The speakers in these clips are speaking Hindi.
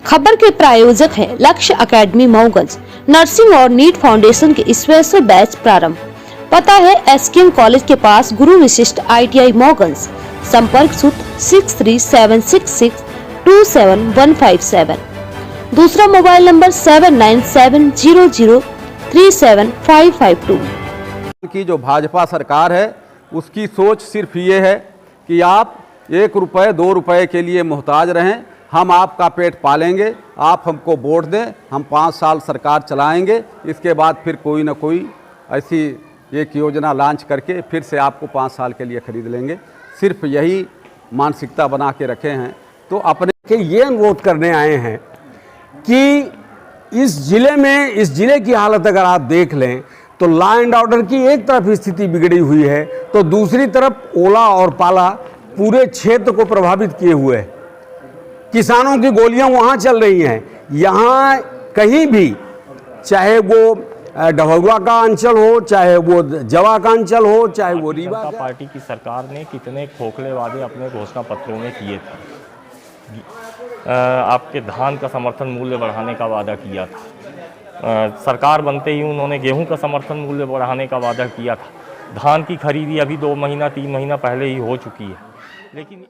खबर के प्रायोजक है लक्ष्य एकेडमी मऊगंज। नर्सिंग और नीट फाउंडेशन के स्पेशल बैच प्रारंभ। पता है एसकेएम कॉलेज के पास गुरु विशिष्ट ITI मऊगंज। संपर्क सूत्र 6376627157। दूसरा मोबाइल नंबर 7970037552। की जो भाजपा सरकार है उसकी सोच सिर्फ ये है कि आप 1 रुपये 2 रुपये के लिए मोहताज रहें। हम आपका पेट पालेंगे, आप हमको वोट दें, हम 5 साल सरकार चलाएंगे, इसके बाद फिर कोई ना कोई ऐसी एक योजना लॉन्च करके फिर से आपको 5 साल के लिए खरीद लेंगे। सिर्फ यही मानसिकता बना के रखे हैं। तो अपने के ये अनुरोध करने आए हैं कि इस जिले की हालत अगर आप देख लें तो लॉ एंड ऑर्डर की एक तरफ स्थिति बिगड़ी हुई है तो दूसरी तरफ ओला और पाला पूरे क्षेत्र को प्रभावित किए हुए है। किसानों की गोलियां वहां चल रही हैं। यहाँ कहीं भी, चाहे वो डभौरा का अंचल हो, चाहे वो जवा का अंचल हो, चाहे वो रीवा जनता पार्टी की सरकार ने कितने खोखले वादे अपने घोषणा पत्रों में किए थे। आपके धान का समर्थन मूल्य बढ़ाने का वादा किया था। सरकार बनते ही उन्होंने गेहूं का समर्थन मूल्य बढ़ाने का वादा किया था। धान की खरीदी अभी 2 महीना 3 महीना पहले ही हो चुकी है। लेकिन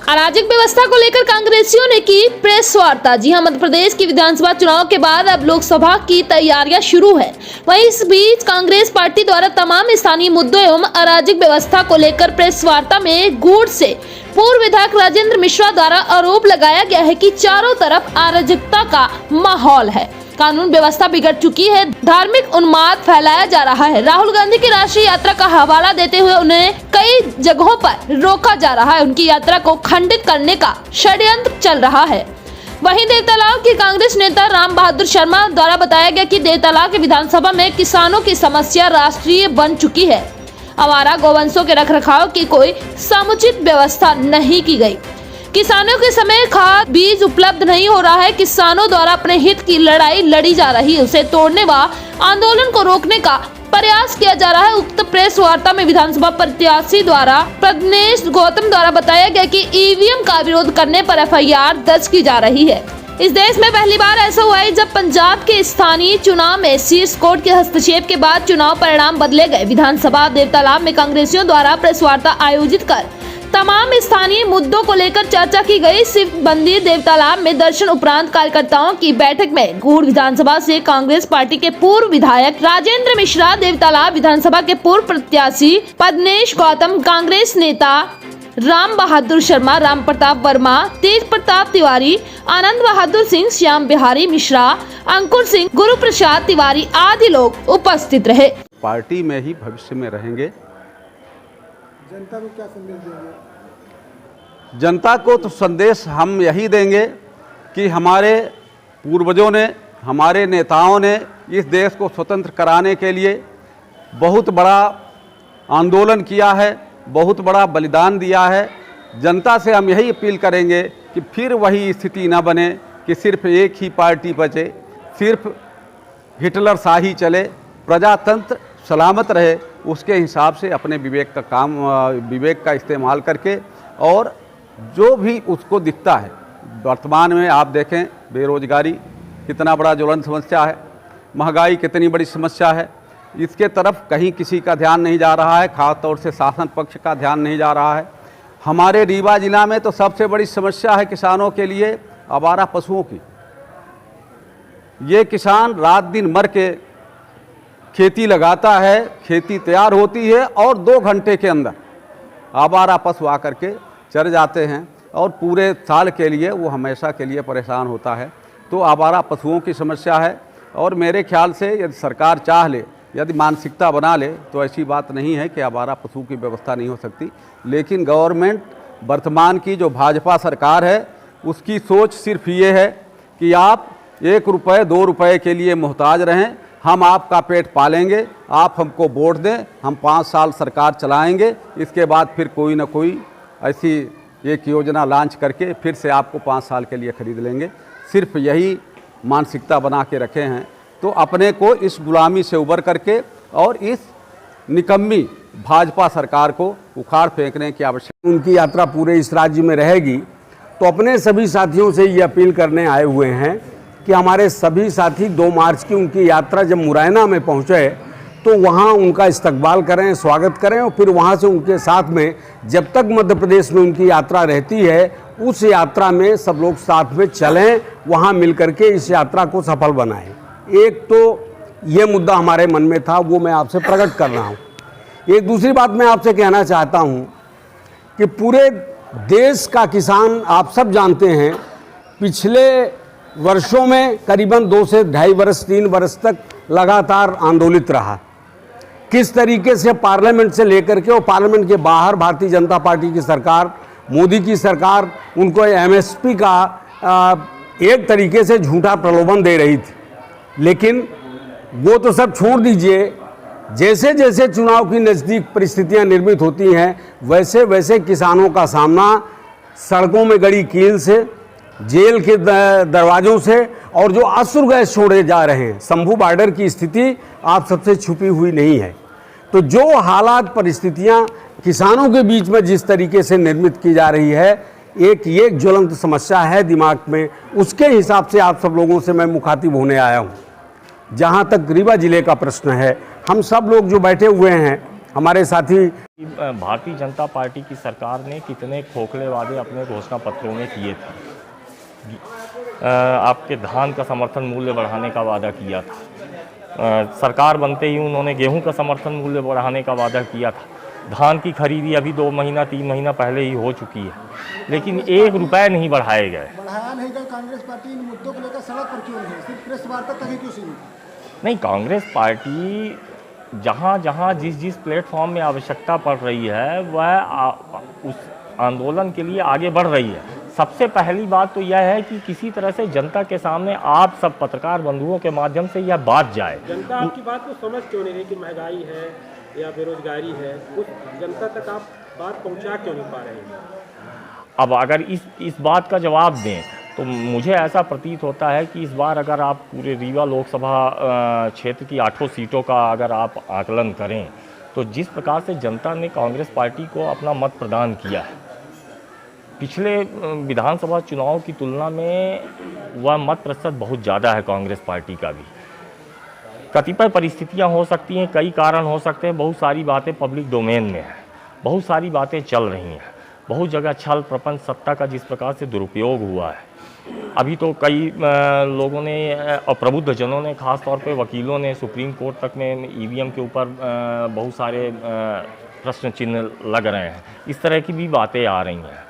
अराजक व्यवस्था को लेकर कांग्रेसियों ने की प्रेस वार्ता। जी हां, मध्य प्रदेश की विधानसभा चुनाव के बाद अब लोकसभा की तैयारियां शुरू है। वहीं इस बीच कांग्रेस पार्टी द्वारा तमाम स्थानीय मुद्दों एवं अराजक व्यवस्था को लेकर प्रेस वार्ता में गूढ़ से पूर्व विधायक राजेंद्र मिश्रा द्वारा आरोप लगाया गया है कि चारों तरफ अराजकता का माहौल है, कानून व्यवस्था बिगड़ चुकी है, धार्मिक उन्माद फैलाया जा रहा है। राहुल गांधी की राष्ट्रीय यात्रा का हवाला देते हुए उन्हें कई जगहों पर रोका जा रहा है। उनकी यात्रा को खंडित करने का षड्यंत्र चल रहा है। वहीं देवतालाब के कांग्रेस नेता राम बहादुर शर्मा द्वारा बताया गया कि देवतालाब के विधानसभा में किसानों की समस्या राष्ट्रीय बन चुकी है। आवारा गोवंशों के रखरखाव की कोई समुचित व्यवस्था नहीं की गई। किसानों के समय खाद बीज उपलब्ध नहीं हो रहा है। किसानों द्वारा अपने हित की लड़ाई लड़ी जा रही है, उसे तोड़ने व आंदोलन को रोकने का प्रयास किया जा रहा है। उक्त प्रेस वार्ता में विधानसभा प्रत्याशी द्वारा प्रज्ञेश गौतम द्वारा बताया गया कि EVM का विरोध करने पर FIR दर्ज की जा रही है। इस देश में पहली बार ऐसा हुआ है जब पंजाब के स्थानीय चुनाव में शीर्ष कोर्ट के हस्तक्षेप के बाद चुनाव परिणाम बदले गए। विधानसभा देवतालाब में कांग्रेसियों द्वारा प्रेस वार्ता आयोजित कर तमाम स्थानीय मुद्दों को लेकर चर्चा की गई। शिव मंदिर देवतालाब में दर्शन उपरांत कार्यकर्ताओं की बैठक में गूढ़ विधानसभा से कांग्रेस पार्टी के पूर्व विधायक राजेंद्र मिश्रा, देवतालाब विधानसभा के पूर्व प्रत्याशी प्रज्ञेश गौतम, कांग्रेस नेता राम बहादुर शर्मा, राम प्रताप वर्मा, तेज प्रताप तिवारी, आनंद बहादुर सिंह, श्याम बिहारी मिश्रा, अंकुर सिंह, गुरु प्रसाद तिवारी आदि लोग उपस्थित रहे। पार्टी में ही भविष्य में रहेंगे। जनता को क्या संदेश देंगे? जनता को तो संदेश हम यही देंगे कि हमारे पूर्वजों ने, हमारे नेताओं ने इस देश को स्वतंत्र कराने के लिए बहुत बड़ा आंदोलन किया है, बहुत बड़ा बलिदान दिया है। जनता से हम यही अपील करेंगे कि फिर वही स्थिति न बने कि सिर्फ एक ही पार्टी बचे, सिर्फ हिटलर शाही चले, प्रजातंत्र सलामत रहे। उसके हिसाब से अपने विवेक का इस्तेमाल करके, और जो भी उसको दिखता है, वर्तमान में आप देखें बेरोजगारी कितना बड़ा ज्वलंत समस्या है, महंगाई कितनी बड़ी समस्या है, इसके तरफ कहीं किसी का ध्यान नहीं जा रहा है, खास तौर से शासन पक्ष का ध्यान नहीं जा रहा है। हमारे रीवा जिला में तो सबसे बड़ी समस्या है किसानों के लिए आवारा पशुओं की। ये किसान रात दिन मर के खेती लगाता है, खेती तैयार होती है और 2 घंटे के अंदर आवारा पशु आकर के चर जाते हैं और पूरे साल के लिए वो हमेशा के लिए परेशान होता है। तो आवारा पशुओं की समस्या है, और मेरे ख्याल से यदि सरकार चाह ले, यदि मानसिकता बना ले, तो ऐसी बात नहीं है कि आवारा पशु की व्यवस्था नहीं हो सकती। लेकिन गवर्नमेंट, वर्तमान की जो भाजपा सरकार है, उसकी सोच सिर्फ ये है कि आप 1 रुपये 2 रुपये के लिए मोहताज रहें। हम आपका पेट पालेंगे, आप हमको वोट दें, हम 5 साल सरकार चलाएंगे, इसके बाद फिर कोई ना कोई ऐसी एक योजना लॉन्च करके फिर से आपको 5 साल के लिए खरीद लेंगे। सिर्फ यही मानसिकता बना के रखे हैं। तो अपने को इस गुलामी से उबर करके और इस निकम्मी भाजपा सरकार को उखाड़ फेंकने की आवश्यकता। उनकी यात्रा पूरे इस राज्य में रहेगी तो अपने सभी साथियों से ये अपील करने आए हुए हैं कि हमारे सभी साथी 2 मार्च की उनकी यात्रा जब मुरैना में पहुँचे तो वहाँ उनका इस्तकबाल करें, स्वागत करें और फिर वहाँ से उनके साथ में जब तक मध्य प्रदेश में उनकी यात्रा रहती है उस यात्रा में सब लोग साथ में चलें, वहाँ मिल करके इस यात्रा को सफल बनाएं। एक तो ये मुद्दा हमारे मन में था, वो मैं आपसे प्रकट कर रहा हूँ। एक दूसरी बात मैं आपसे कहना चाहता हूँ कि पूरे देश का किसान आप सब जानते हैं पिछले वर्षों में करीबन 2 से 2.5 वर्ष 3 वर्ष तक लगातार आंदोलित रहा। किस तरीके से पार्लियामेंट से लेकर के और पार्लियामेंट के बाहर भारतीय जनता पार्टी की सरकार, मोदी की सरकार उनको एमएसपी का एक तरीके से झूठा प्रलोभन दे रही थी। लेकिन वो तो सब छोड़ दीजिए, जैसे जैसे चुनाव की नज़दीक परिस्थितियां निर्मित होती हैं वैसे वैसे किसानों का सामना सड़कों में गड़ी कील से, जेल के दरवाज़ों से और जो अश्रु गैस छोड़े जा रहे हैं, शंभू बॉर्डर की स्थिति आप सबसे छुपी हुई नहीं है। तो जो हालात परिस्थितियां किसानों के बीच में जिस तरीके से निर्मित की जा रही है, एक ज्वलंत समस्या है दिमाग में, उसके हिसाब से आप सब लोगों से मैं मुखातिब होने आया हूँ। जहाँ तक रीवा जिले का प्रश्न है, हम सब लोग जो बैठे हुए हैं हमारे साथी, भारतीय जनता पार्टी की सरकार ने कितने खोखले वादे अपने घोषणा पत्रों में किए थे। आपके धान का समर्थन मूल्य बढ़ाने का वादा किया था। सरकार बनते ही उन्होंने गेहूं का समर्थन मूल्य बढ़ाने का वादा किया था। धान की खरीदी अभी 2 महीना 3 महीना पहले ही हो चुकी है, लेकिन 1 रुपए नहीं बढ़ाए गए। बढ़ाया नहीं गया। कांग्रेस पार्टी इन मुद्दों को लेकर सड़क पर क्यों नहीं, सिर्फ प्रेस वार्ता तक ही क्यों सीमित? नहीं, कांग्रेस पार्टी जहाँ जहाँ जिस प्लेटफॉर्म में आवश्यकता पड़ रही है वह उस आंदोलन के लिए आगे बढ़ रही है। सबसे पहली बात तो यह है कि किसी तरह से जनता के सामने आप सब पत्रकार बंधुओं के माध्यम से यह बात जाए। जनता आपकी बात को समझ क्यों नहीं रही कि महंगाई है या बेरोजगारी है, उस जनता तक आप बात पहुंचा क्यों नहीं पा रहे हैं? अब अगर इस बात का जवाब दें तो मुझे ऐसा प्रतीत होता है कि इस बार अगर आप पूरे रीवा लोकसभा क्षेत्र की 8 सीटों का अगर आप आकलन करें तो जिस प्रकार से जनता ने कांग्रेस पार्टी को अपना मत प्रदान किया है, पिछले विधानसभा चुनाव की तुलना में वह मत प्रतिशत बहुत ज़्यादा है कांग्रेस पार्टी का भी। कतिपय परिस्थितियां हो सकती हैं, कई कारण हो सकते हैं, बहुत सारी बातें पब्लिक डोमेन में है, बहुत सारी बातें चल रही हैं, बहुत जगह छल प्रपंच सत्ता का जिस प्रकार से दुरुपयोग हुआ है। अभी तो कई लोगों ने और प्रबुद्ध जनों ने, खास तौर पे वकीलों ने सुप्रीम कोर्ट तक में ईवीएम के ऊपर बहुत सारे प्रश्न चिन्ह लग रहे हैं। इस तरह की भी बातें आ रही हैं।